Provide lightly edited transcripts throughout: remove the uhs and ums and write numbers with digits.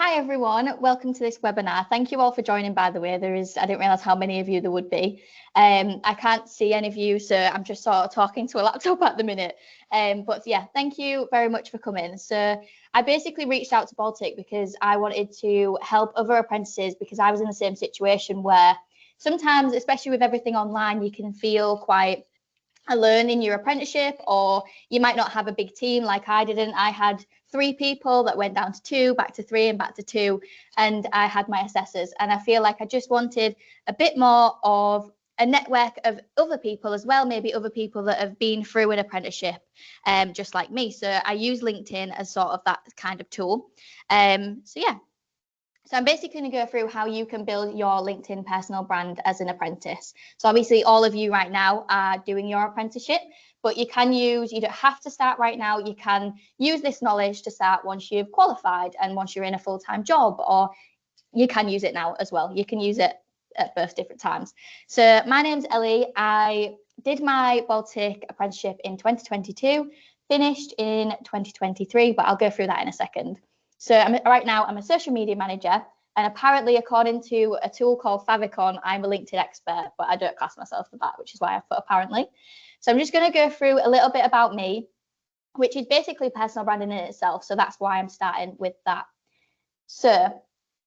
Hi everyone, welcome to this webinar. Thank you all for joining, by the way. I didn't realise how many of you there would be. I can't see any of you, so I'm just sort of talking to a laptop at the minute. But yeah, thank you very much for coming. So I basically reached out to Baltic because I wanted to help other apprentices because I was in the same situation where sometimes, especially with everything online, you can feel quite alone in your apprenticeship, or you might not have a big team like I didn't. I had 3 people that went down to 2, back to 3 and back to 2, and I had my assessors, and I feel like I just wanted a bit more of a network of other people as well, maybe other people that have been through an apprenticeship just like me. So I use LinkedIn as sort of that kind of tool. So I'm basically going to go through how you can build your LinkedIn personal brand as an apprentice. So obviously all of you right now are doing your apprenticeship, but you don't have to start right now. You can use this knowledge to start once you've qualified and once you're in a full-time job, or you can use it now as well. You can use it at both different times. So my name's Ellie. I did my Baltic apprenticeship in 2022, finished in 2023, but I'll go through that in a second. So right now I'm a social media manager, and apparently according to a tool called Favicon, I'm a LinkedIn expert, but I don't class myself for that, which is why I've put apparently. So I'm just going to go through a little bit about me, which is basically personal branding in itself. So that's why I'm starting with that. So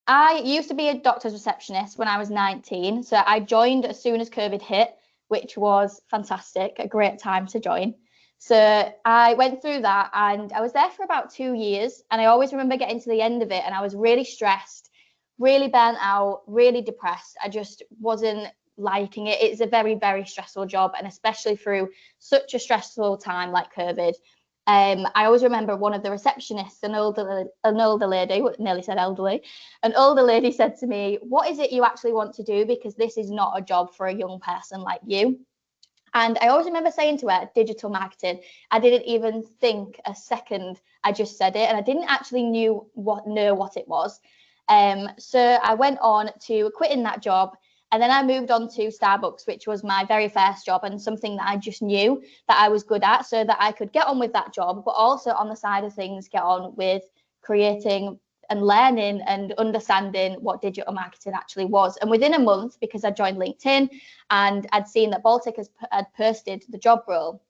I used to be a doctor's receptionist when I was 19. So I joined as soon as COVID hit, which was fantastic, a great time to join. So I went through that and I was there for about 2 years. And I always remember getting to the end of it and I was really stressed, really burnt out, really depressed. I just wasn't liking it. It's a very, very stressful job. And especially through such a stressful time like COVID. I always remember one of the receptionists, an older lady, nearly said elderly, an older lady said to me, "What is it you actually want to do? Because this is not a job for a young person like you." And I always remember saying to her, digital marketing. I didn't even think a second. I just said it, and I didn't actually know what it was. So I went on to quitting that job, and then I moved on to Starbucks, which was my very first job and something that I just knew that I was good at, so that I could get on with that job, but also on the side of things, get on with creating and learning and understanding what digital marketing actually was. And within a month, because I joined LinkedIn and I'd seen that Baltic had posted the job role,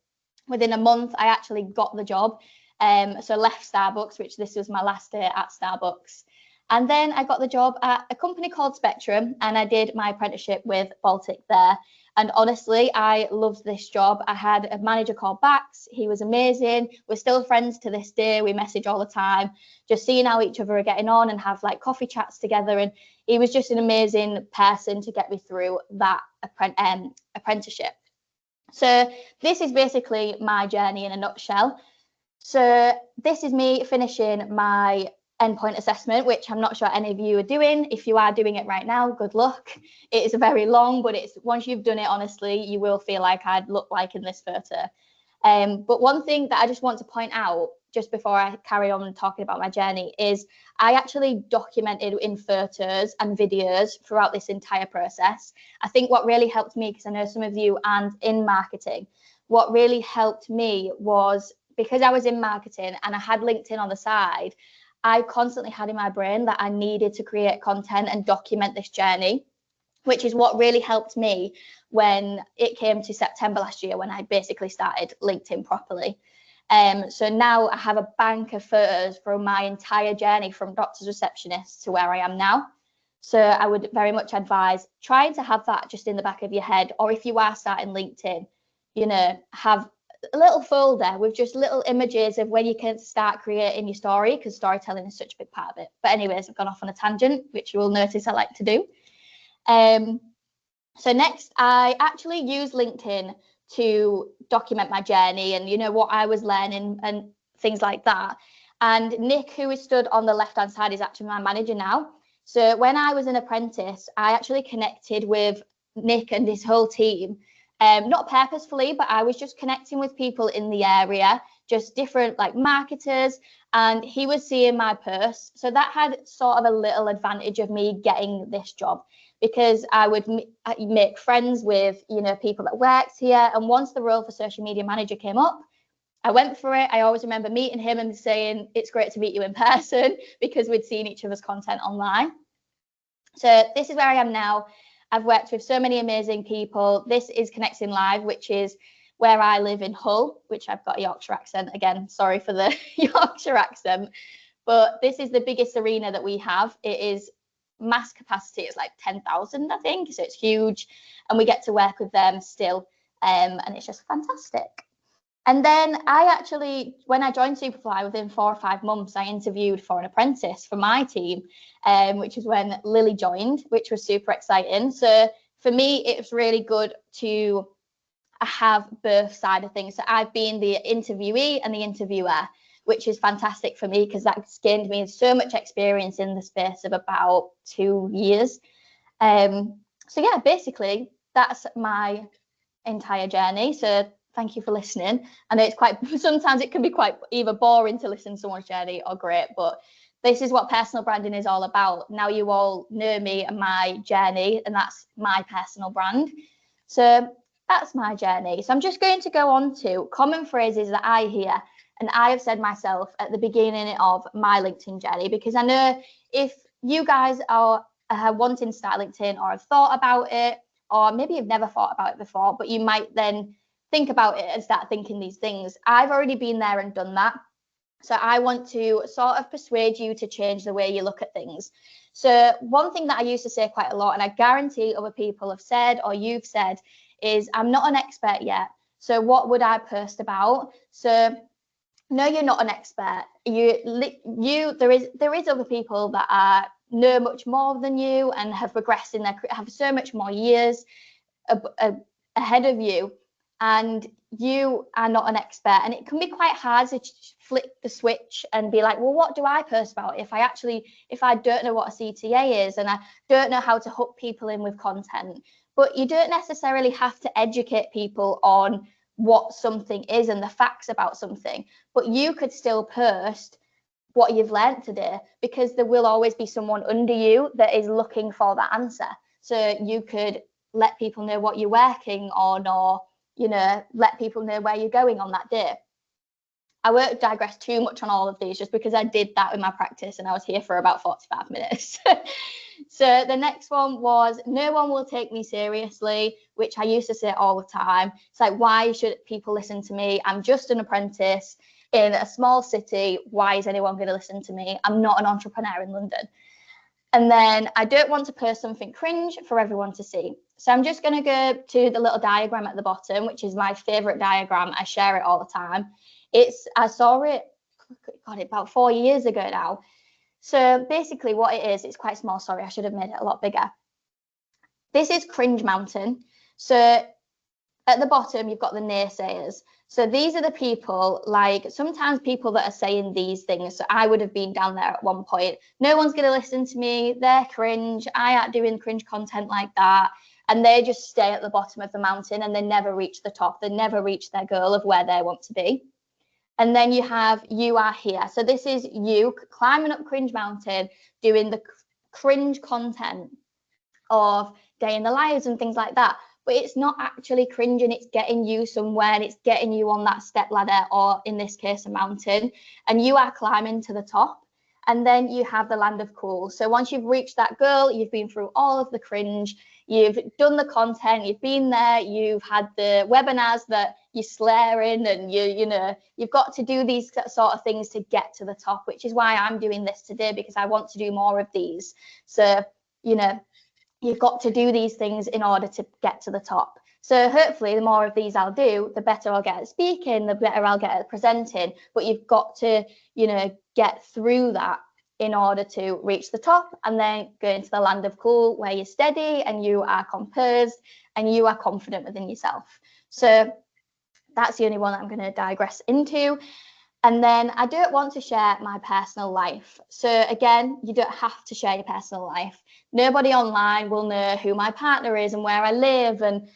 within a month I actually got the job. So left Starbucks, which this was my last day at Starbucks. And then I got the job at a company called Spectrum, and I did my apprenticeship with Baltic there. And honestly, I loved this job. I had a manager called Bax. He was amazing. We're still friends to this day. We message all the time, just seeing how each other are getting on and have like coffee chats together. And he was just an amazing person to get me through that apprenticeship. So this is basically my journey in a nutshell. So this is me finishing my endpoint assessment, which I'm not sure any of you are doing. If you are doing it right now, good luck. It is very long, but once you've done it, honestly, you will feel like I'd look like in this photo. But one thing that I just want to point out, just before I carry on talking about my journey, is I actually documented in photos and videos throughout this entire process. I think what really helped me, because I know some of you aren't in marketing, what really helped me was because I was in marketing and I had LinkedIn on the side, I constantly had in my brain that I needed to create content and document this journey, which is what really helped me when it came to September last year, when I basically started LinkedIn properly. So now I have a bank of photos from my entire journey from doctor's receptionist to where I am now. So I would very much advise trying to have that just in the back of your head, or if you are starting LinkedIn, have a little folder with just little images of when you can start creating your story, because storytelling is such a big part of it. But anyways, I've gone off on a tangent, which you will notice I like to do. So next, I actually use LinkedIn to document my journey and what I was learning and things like that. And Nick, who is stood on the left hand side, is actually my manager now. So when I was an apprentice, I actually connected with Nick and his whole team. Not purposefully, but I was just connecting with people in the area, just different like marketers, and he was seeing my posts. So that had sort of a little advantage of me getting this job, because I would make friends with people that worked here. And once the role for social media manager came up, I went for it. I always remember meeting him and saying, it's great to meet you in person, because we'd seen each other's content online. So this is where I am now. I've worked with so many amazing people. This is Connecting Live, which is where I live in Hull, which I've got a Yorkshire accent. Again, sorry for the Yorkshire accent. But this is the biggest arena that we have. It is mass capacity. It's like 10,000, I think. So it's huge. And we get to work with them still. And it's just fantastic. And then I actually, when I joined Superfly, within 4 or 5 months, I interviewed for an apprentice for my team, which is when Lily joined, which was super exciting. So for me, it was really good to have both sides of things. So I've been the interviewee and the interviewer, which is fantastic for me, because that's gained me so much experience in the space of about 2 years. So yeah, basically, that's my entire journey. So thank you for listening. I know it's quite, sometimes it can be quite either boring to listen to someone's journey or great, but this is what personal branding is all about. Now you all know me and my journey, and that's my personal brand. So that's my journey. So I'm just going to go on to common phrases that I hear and I have said myself at the beginning of my LinkedIn journey, because I know if you guys are wanting to start LinkedIn or have thought about it, or maybe you've never thought about it before, but you might then think about it and start thinking these things. I've already been there and done that. So I want to sort of persuade you to change the way you look at things. So one thing that I used to say quite a lot, and I guarantee other people have said or you've said, is I'm not an expert yet. So what would I post about? So no, you're not an expert. There is other people that know much more than you and have progressed in have so much more years ahead of you, and you are not an expert. And it can be quite hard to flip the switch and be like, well, what do I post about if I don't know what a CTA is and I don't know how to hook people in with content? But you don't necessarily have to educate people on what something is and the facts about something, but you could still post what you've learned today, because there will always be someone under you that is looking for that answer. So you could let people know what you're working on, or let people know where you're going on that day. I won't digress too much on all of these, just because I did that in my practice and I was here for about 45 minutes. So the next one was, no one will take me seriously, which I used to say all the time. It's like, why should people listen to me? I'm just an apprentice in a small city. Why is anyone going to listen to me? I'm not an entrepreneur in London. And then I don't want to post something cringe for everyone to see. So I'm just going to go to the little diagram at the bottom, which is my favorite diagram. I share it all the time. I saw it, about 4 years ago now. So basically what it is, it's quite small. Sorry, I should have made it a lot bigger. This is Cringe Mountain. So at the bottom, you've got the naysayers. So these are the people, like sometimes people that are saying these things. So I would have been down there at one point. No one's going to listen to me. They're cringe. I ain't doing cringe content like that. And they just stay at the bottom of the mountain and they never reach the top. They never reach their goal of where they want to be. And then you have You Are Here. So this is you climbing up Cringe Mountain, doing the cringe content of day in the lives and things like that. But it's not actually cringing, it's getting you somewhere, and it's getting you on that step ladder, or in this case, a mountain, and you are climbing to the top. And then you have the land of cool. So once you've reached that goal, you've been through all of the cringe, you've done the content, you've been there, you've had the webinars that you're slaying, and you've got to do these sort of things to get to the top, which is why I'm doing this today, because I want to do more of these. So, you've got to do these things in order to get to the top. So hopefully the more of these I'll do, the better I'll get at speaking, the better I'll get at presenting. But you've got to, get through that in order to reach the top, and then go into the land of cool, where you're steady and you are composed and you are confident within yourself. So that's the only one that I'm going to digress into. And then I don't want to share my personal life. So again, you don't have to share your personal life. Nobody online will know who my partner is and where I live and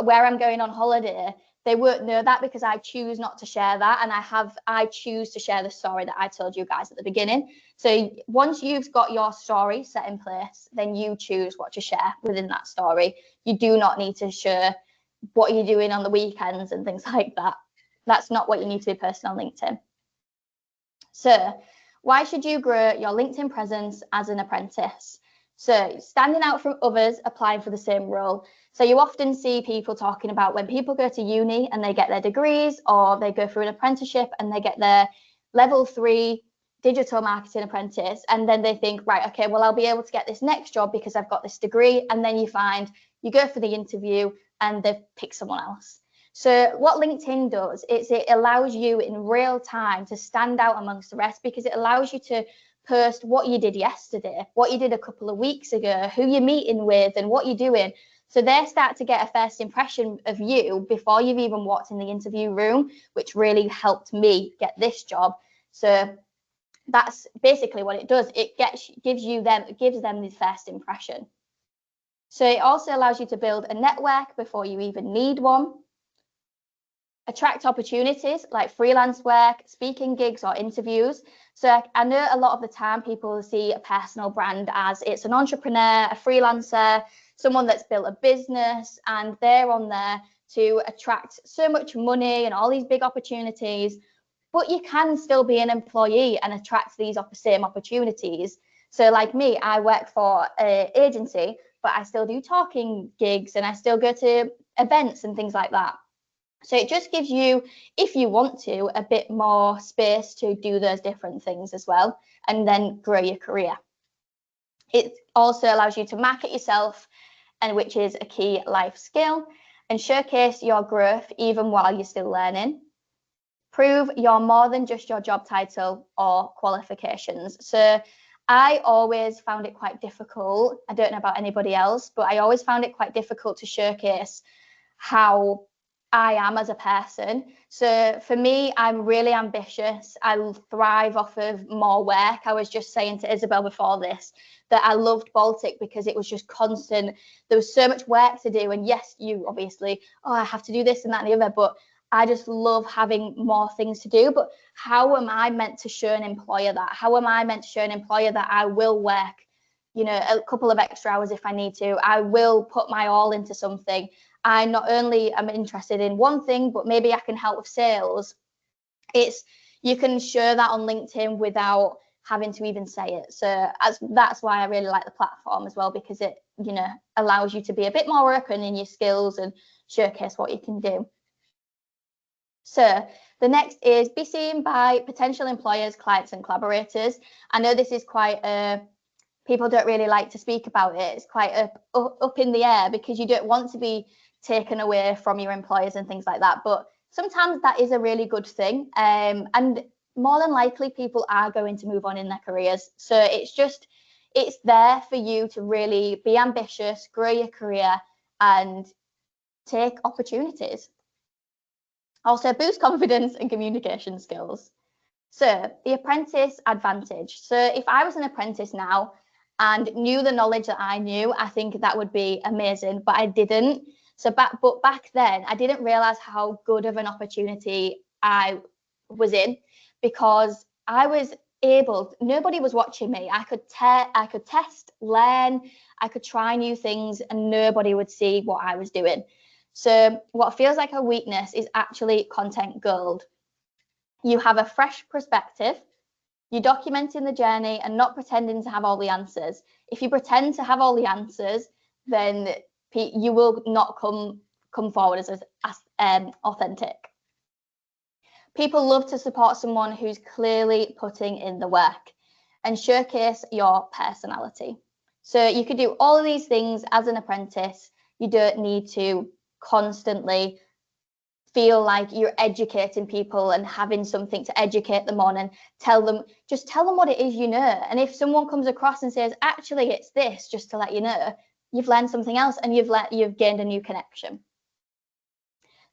where I'm going on holiday. They won't know that, because I choose not to share that. And I choose to share the story that I told you guys at the beginning. So once you've got your story set in place, then you choose what to share within that story. You do not need to share what you're doing on the weekends and things like that. That's not what you need to be posting on LinkedIn. So why should you grow your LinkedIn presence as an apprentice? So standing out from others applying for the same role. So you often see people talking about when people go to uni and they get their degrees, or they go through an apprenticeship and they get their level 3 digital marketing apprentice, and then they think, right, okay, well, I'll be able to get this next job because I've got this degree. And then you find you go for the interview and they've picked someone else. So what LinkedIn does is it allows you in real time to stand out amongst the rest, because it allows you to post what you did yesterday, what you did a couple of weeks ago, who you're meeting with, and what you're doing. So they start to get a first impression of you before you've even walked in the interview room, which really helped me get this job. So that's basically what it does. It gives them the first impression. So it also allows you to build a network before you even need one. Attract opportunities like freelance work, speaking gigs, or interviews. So I know a lot of the time people see a personal brand as it's an entrepreneur, a freelancer, someone that's built a business, and they're on there to attract so much money and all these big opportunities. But you can still be an employee and attract these same opportunities. So like me, I work for an agency, but I still do talking gigs and I still go to events and things like that. So it just gives you, if you want to, a bit more space to do those different things as well, and then grow your career. It also allows you to market yourself, and which is a key life skill, and showcase your growth even while you're still learning. Prove you're more than just your job title or qualifications. So I always found it quite difficult. I don't know about anybody else, but I always found it quite difficult to showcase how I am as a person. So for me, I'm really ambitious. I thrive off of more work. I was just saying to Isabel before this that I loved Baltic because it was just constant. There was so much work to do. And yes, you obviously, oh, I have to do this and that and the other, but I just love having more things to do. But how am I meant to show an employer that? How am I meant to show an employer that I will work, a couple of extra hours if I need to? I will put my all into something. I not only am interested in one thing, but maybe I can help with sales. You can share that on LinkedIn without having to even say it. So that's why I really like the platform as well, because it, allows you to be a bit more open in your skills and showcase what you can do. So the next is be seen by potential employers, clients, and collaborators. I know this is quite people don't really like to speak about it. It's quite up in the air because you don't want to be taken away from your employers and things like that. But sometimes that is a really good thing. And more than likely, people are going to move on in their careers. So it's there for you to really be ambitious, grow your career, and take opportunities. Also, boost confidence and communication skills. So the apprentice advantage. So if I was an apprentice now and knew the knowledge that I knew, I think that would be amazing, but I didn't. But back then, I didn't realize how good of an opportunity I was in, because I was nobody was watching me. I could test, learn, I could try new things, and nobody would see what I was doing. So what feels like a weakness is actually content gold. You have a fresh perspective. You're documenting the journey and not pretending to have all the answers. If you pretend to have all the answers, then you will not come forward as authentic. People love to support someone who's clearly putting in the work, and showcase your personality. So you could do all of these things as an apprentice. You don't need to constantly feel like you're educating people and having something to educate them on, and tell them what it is, and if someone comes across and says actually it's this, just to let you know, you've learned something else and you've gained a new connection.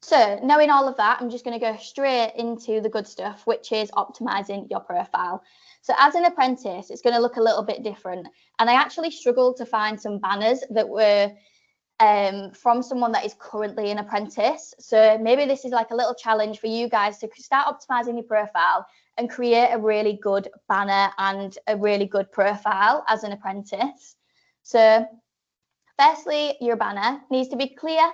So knowing all of that, I'm just going to go straight into the good stuff, which is optimizing your profile. So as an apprentice, it's going to look a little bit different, and I actually struggled to find some banners that were from someone that is currently an apprentice. So maybe this is like a little challenge for you guys to start optimizing your profile and create a really good banner and a really good profile as an apprentice. So firstly, your banner needs to be clear,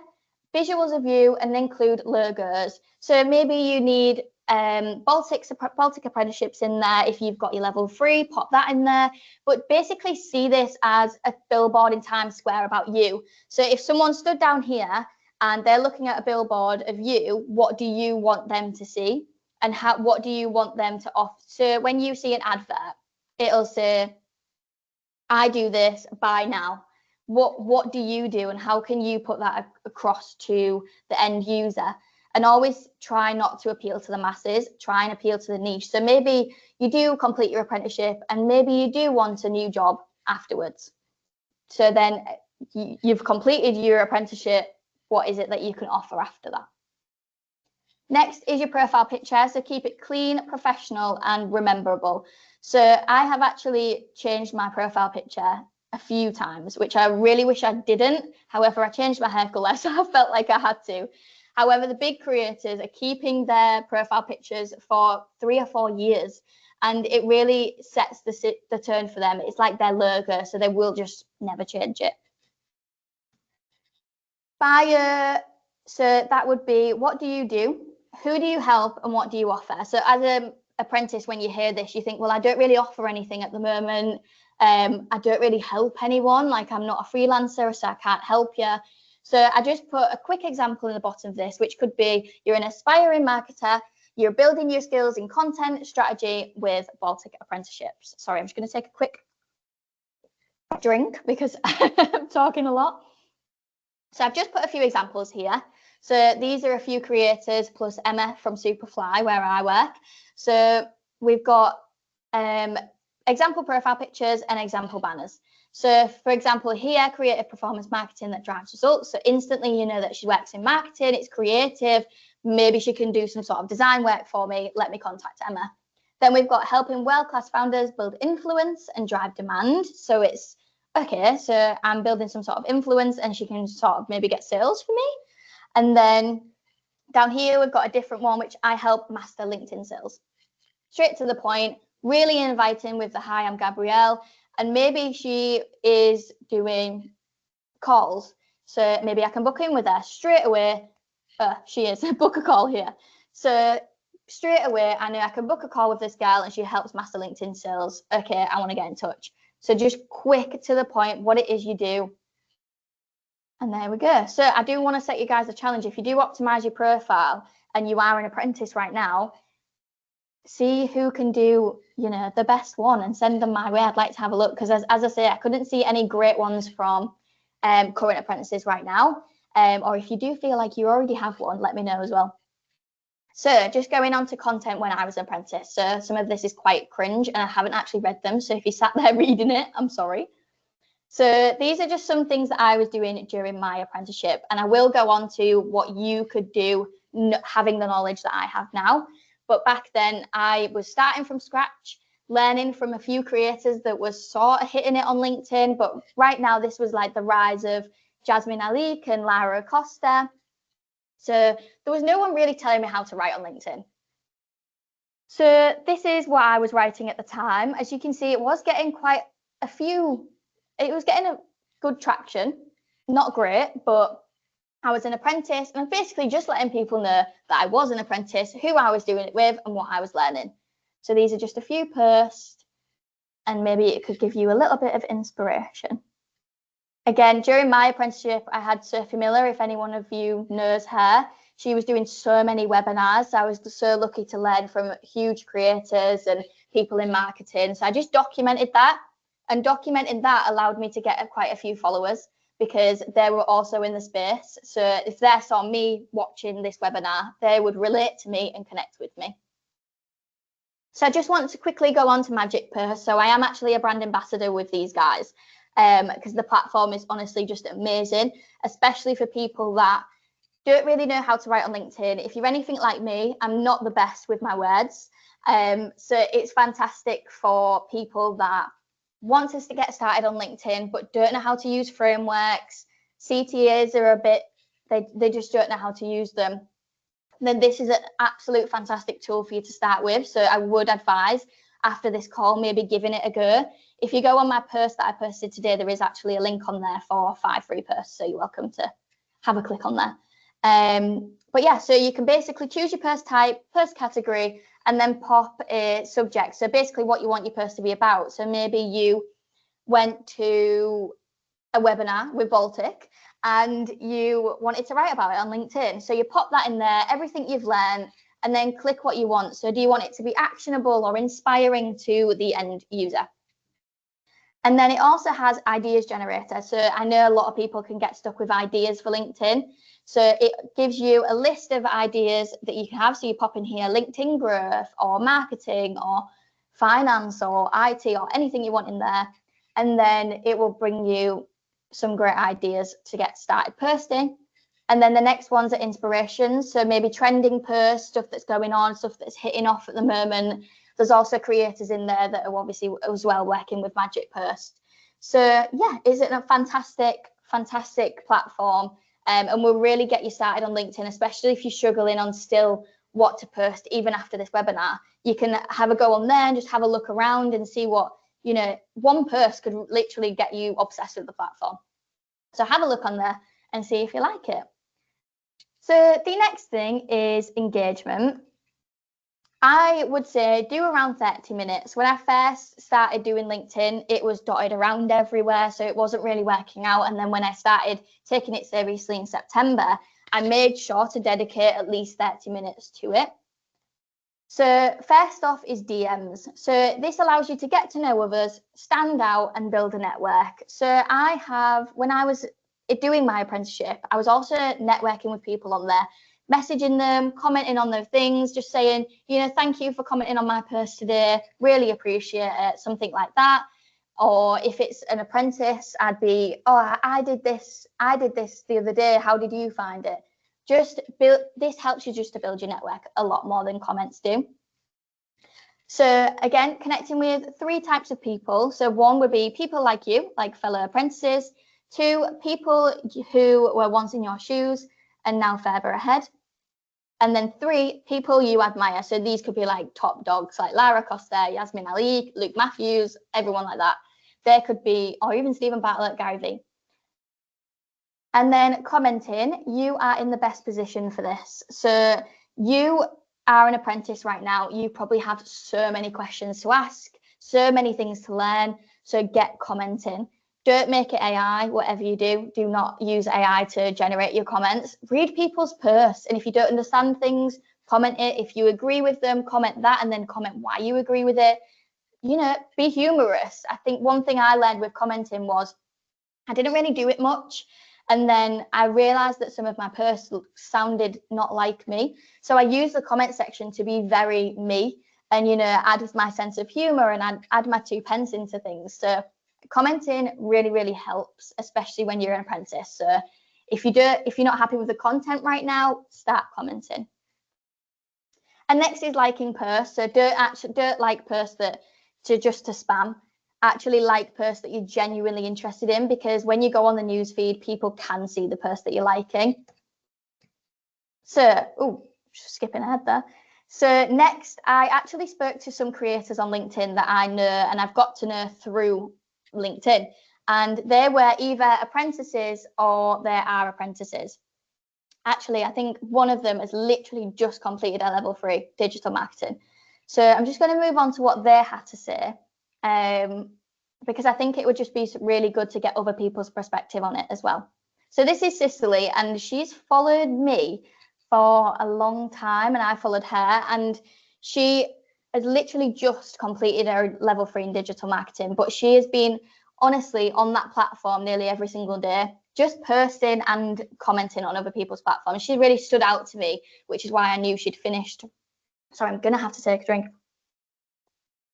visuals of you, and include logos. So maybe you need Baltic apprenticeships in there. If you've got your level 3, pop that in there. But basically see this as a billboard in Times Square about you. So if someone stood down here and they're looking at a billboard of you, what do you want them to see? And what do you want them to offer? So when you see an advert, it'll say, I do this, buy now. What do you do, and how can you put that across to the end user? And always try not to appeal to the masses, try and appeal to the niche. So maybe you do complete your apprenticeship and maybe you do want a new job afterwards. So then you've completed your apprenticeship. What is it that you can offer after that? Next is your profile picture. So keep it clean, professional, and rememberable. So I have actually changed my profile picture a few times, which I really wish I didn't. However, I changed my hair color, so I felt like I had to. However, the big creators are keeping their profile pictures for 3 or 4 years, and it really sets the tone for them. It's like their logo, so they will just never change it. Bio, so that would be, what do you do? Who do you help, and what do you offer? So as an apprentice, when you hear this, you think, well, I don't really offer anything at the moment. I don't really help anyone. Like, I'm not a freelancer, so I can't help you. So I just put a quick example in the bottom of this, which could be you're an aspiring marketer, you're building your skills in content strategy with Baltic apprenticeships. Sorry, I'm just going to take a quick drink because I'm talking a lot. So I've just put a few examples here. So these are a few creators plus Emma from Superfly, where I work. So we've got example profile pictures and example banners. So for example, here, creative performance marketing that drives results. So instantly, you know that she works in marketing, it's creative. Maybe she can do some sort of design work for me. Let me contact Emma. Then we've got helping world-class founders build influence and drive demand. So it's, okay, so I'm building some sort of influence and she can sort of maybe get sales for me. And then down here, we've got a different one, which I help master LinkedIn sales. Straight to the point, really inviting with the, hi, I'm Gabrielle. And maybe she is doing calls. So maybe I can book in with her straight away. She is, book a call here. So straight away, I know I can book a call with this girl and she helps master LinkedIn sales. Okay, I want to get in touch. So just quick to the point, what it is you do. And there we go. So I do want to set you guys a challenge. If you do optimize your profile and you are an apprentice right now, see who can do, you know, the best one and send them my way. I'd like to have a look because as I say, I couldn't see any great ones from current apprentices right now. Or if you do feel like you already have one, let me know as well. So just going on to content when I was an apprentice. So some of this is quite cringe and I haven't actually read them. So if you sat there reading it, I'm sorry. So these are just some things that I was doing during my apprenticeship. And I will go on to what you could do having the knowledge that I have now. But back then I was starting from scratch, learning from a few creators that was sort of hitting it on LinkedIn. But right now, this was like the rise of Jasmine Alik and Lara Acosta. So there was no one really telling me how to write on LinkedIn. So this is what I was writing at the time. As you can see, it was getting quite a few, it was getting a good traction. Not great, but I was an apprentice and I'm basically just letting people know that I was an apprentice, who I was doing it with and what I was learning. So these are just a few posts and maybe it could give you a little bit of inspiration. Again, during my apprenticeship, I had Sophie Miller, if any one of you knows her. She was doing so many webinars. I was so lucky to learn from huge creators and people in marketing. So I just documented that, and documenting that allowed me to get quite a few followers because they were also in the space. So if they saw me watching this webinar, they would relate to me and connect with me. So I just want to quickly go on to Magic Post. So I am actually a brand ambassador with these guys because the platform is honestly just amazing, especially for people that don't really know how to write on LinkedIn. If you're anything like me, I'm not the best with my words. So it's fantastic for people that want us to get started on LinkedIn, but don't know how to use frameworks. CTAs are a bit, they just don't know how to use them. Then this is an absolute fantastic tool for you to start with. So I would advise after this call, maybe giving it a go. If you go on my post that I posted today, there is actually a link on there for 5 free posts. So you're welcome to have a click on there. But yeah, so you can basically choose your post type, post category, and then pop a subject. So basically what you want your post to be about. So maybe you went to a webinar with Baltic and you wanted to write about it on LinkedIn. So you pop that in there, everything you've learned, and then click what you want. So do you want it to be actionable or inspiring to the end user? And then it also has ideas generator. So I know a lot of people can get stuck with ideas for LinkedIn. So it gives you a list of ideas that you can have. So you pop in here LinkedIn growth or marketing or finance or IT or anything you want in there. And then it will bring you some great ideas to get started posting. And then the next ones are inspirations. So maybe trending posts, stuff that's going on, stuff that's hitting off at the moment. There's also creators in there that are obviously as well working with Magic Post. So yeah, is it a fantastic platform? And will really get you started on LinkedIn, especially if you're struggling on still what to post even after this webinar. You can have a go on there and just have a look around and see what, you know, one post could literally get you obsessed with the platform. So have a look on there and see if you like it. So the next thing is engagement. I would say do around 30 minutes. When I first started doing LinkedIn, it was dotted around everywhere, so it wasn't really working out. And then when I started taking it seriously in September, I made sure to dedicate at least 30 minutes to it. So first off is DMs. So this allows you to get to know others, stand out and build a network. So when I was doing my apprenticeship, I was also networking with people on there, messaging them, commenting on their things, just saying, you know, thank you for commenting on my post today, really appreciate it, something like that. Or if it's an apprentice, I'd be, oh, I did this the other day, how did you find it? This helps you just to build your network a lot more than comments do. So again, connecting with 3 types of people. So 1 would be people like you, like fellow apprentices. 2, people who were once in your shoes and now further ahead. And then 3, people you admire. So these could be like top dogs like Lara Costa, Yasmin Ali, Luke Matthews, everyone like that. There could be, or even Stephen Bartlett, Gary Vee. And then commenting, you are in the best position for this. So you are an apprentice right now. You probably have so many questions to ask, so many things to learn. So get commenting. Don't make it AI, whatever you do. Do not use AI to generate your comments. Read people's posts. And if you don't understand things, comment it. If you agree with them, comment that and then comment why you agree with it. You know, be humorous. I think one thing I learned with commenting was I didn't really do it much. And then I realized that some of my posts sounded not like me. So I used the comment section to be very me and, you know, add my sense of humor and add my 2 pence into things. So commenting really, really helps, especially when you're an apprentice. So if you're not happy with the content right now, start commenting. And next is liking posts. So don't like posts to spam. Actually like posts that you're genuinely interested in, because when you go on the news feed, people can see the post that you're liking. So, skipping ahead there. So next, I actually spoke to some creators on LinkedIn that I know and I've got to know through LinkedIn, and they were either apprentices or they are apprentices. Actually, I think one of them has literally just completed a level 3 digital marketing. So I'm just going to move on to what they had to say. Because I think it would just be really good to get other people's perspective on it as well. So this is Cicely, and she's followed me for a long time, and I followed her, and she has literally just completed her level 3 in digital marketing, but she has been honestly on that platform nearly every single day, just posting and commenting on other people's platforms. She really stood out to me, which is why I knew she'd finished. Sorry, I'm gonna have to take a drink.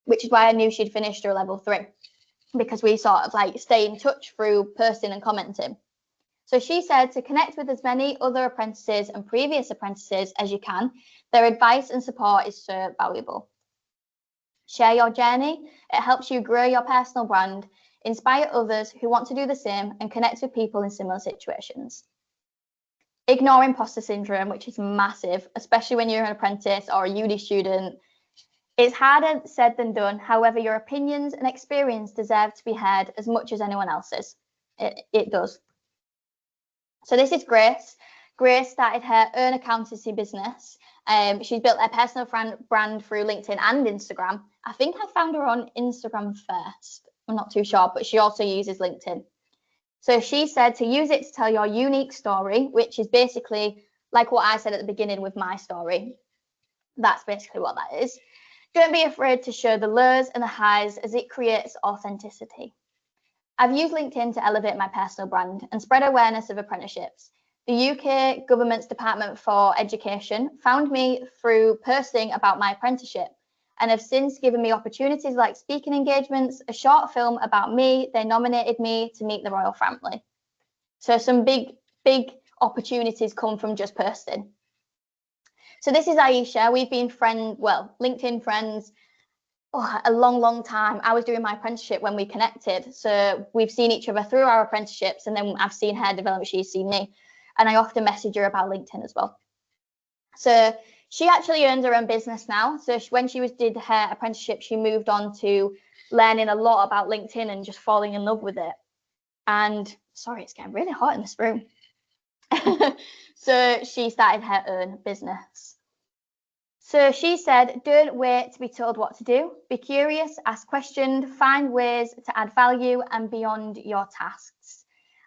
Which is why I knew she'd finished her level 3. Because we sort of like stay in touch through posting and commenting. So she said to connect with as many other apprentices and previous apprentices as you can. Their advice and support is so valuable. Share your journey. It helps you grow your personal brand, inspire others who want to do the same, and connect with people in similar situations. Ignore imposter syndrome, which is massive, especially when you're an apprentice or a uni student. It's harder said than done. However, your opinions and experience deserve to be heard as much as anyone else's. It does. So this is Grace. Grace started her own accountancy business. She's built her personal brand through LinkedIn and Instagram. I think I found her on Instagram first. I'm not too sure, but she also uses LinkedIn. So she said to use it to tell your unique story, which is basically like what I said at the beginning with my story. That's basically what that is. Don't be afraid to show the lows and the highs as it creates authenticity. I've used LinkedIn to elevate my personal brand and spread awareness of apprenticeships. The UK government's Department for Education found me through posting about my apprenticeship and have since given me opportunities like speaking engagements, a short film about me. They nominated me to meet the royal family. So some big opportunities come from just posting. So this is Aisha. We've been LinkedIn friends a long time. I was doing my apprenticeship when we connected. So we've seen each other through our apprenticeships, and then I've seen her develop, she's seen me. And I often message her about LinkedIn as well. So she actually owns her own business now. So when she did her apprenticeship, she moved on to learning a lot about LinkedIn and just falling in love with it. And sorry, it's getting really hot in this room. So she started her own business. So she said, don't wait to be told what to do. Be curious, ask questions, find ways to add value and beyond your tasks.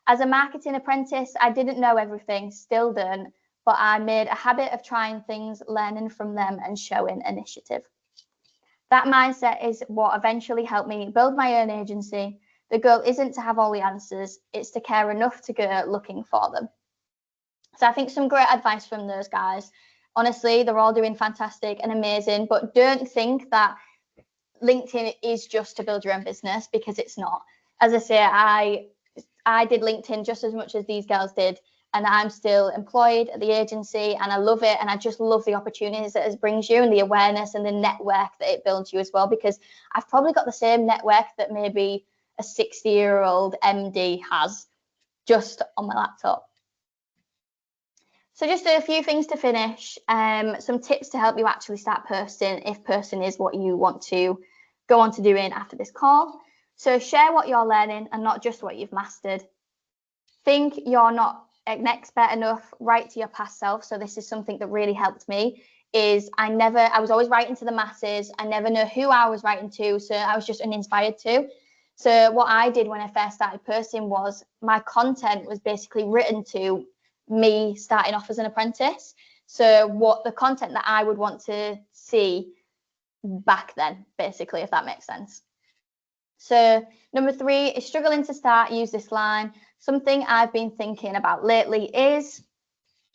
As a marketing apprentice, I didn't know everything, still don't, but I made a habit of trying things, learning from them and showing initiative. That mindset is what eventually helped me build my own agency. The goal isn't to have all the answers, it's to care enough to go looking for them. So I think some great advice from those guys. Honestly, they're all doing fantastic and amazing, but don't think that LinkedIn is just to build your own business, because it's not. As I say, I did LinkedIn just as much as these girls did, and I'm still employed at the agency and I love it. And I just love the opportunities that it brings you and the awareness and the network that it builds you as well, because I've probably got the same network that maybe a 60-year-old MD has just on my laptop. So just a few things to finish, some tips to help you actually start posting if posting is what you want to go on to doing after this call. So share what you're learning and not just what you've mastered. Think you're not an expert enough, write to your past self. So this is something that really helped me, is I was always writing to the masses. I never knew who I was writing to, so I was just uninspired to. So what I did when I first started posting was my content was basically written to me starting off as an apprentice. So what the content that I would want to see back then, basically, if that makes sense. So number 3 is struggling to start, use this line. Something I've been thinking about lately is,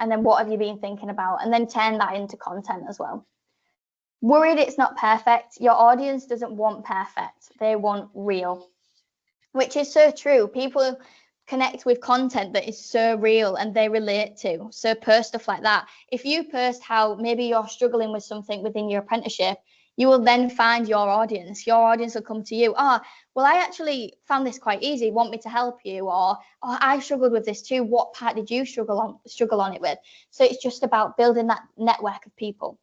and then what have you been thinking about? And then turn that into content as well. Worried it's not perfect. Your audience doesn't want perfect. They want real, which is so true. People connect with content that is so real and they relate to. So post stuff like that. If you post how maybe you're struggling with something within your apprenticeship, you will then find your audience. Your audience will come to you. Oh, well, I actually found this quite easy. Want me to help you? Or, oh, I struggled with this too. What part did you struggle on it with? So it's just about building that network of people.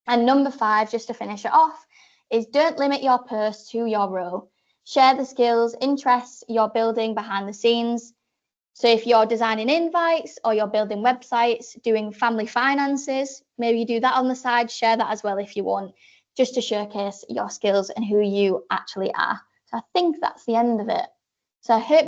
And number 5, just to finish it off, is don't limit your post to your role. Share the skills, interests you're building behind the scenes. So if you're designing invites or you're building websites, doing family finances, maybe you do that on the side, share that as well if you want, just to showcase your skills and who you actually are. So I think that's the end of it. So I hope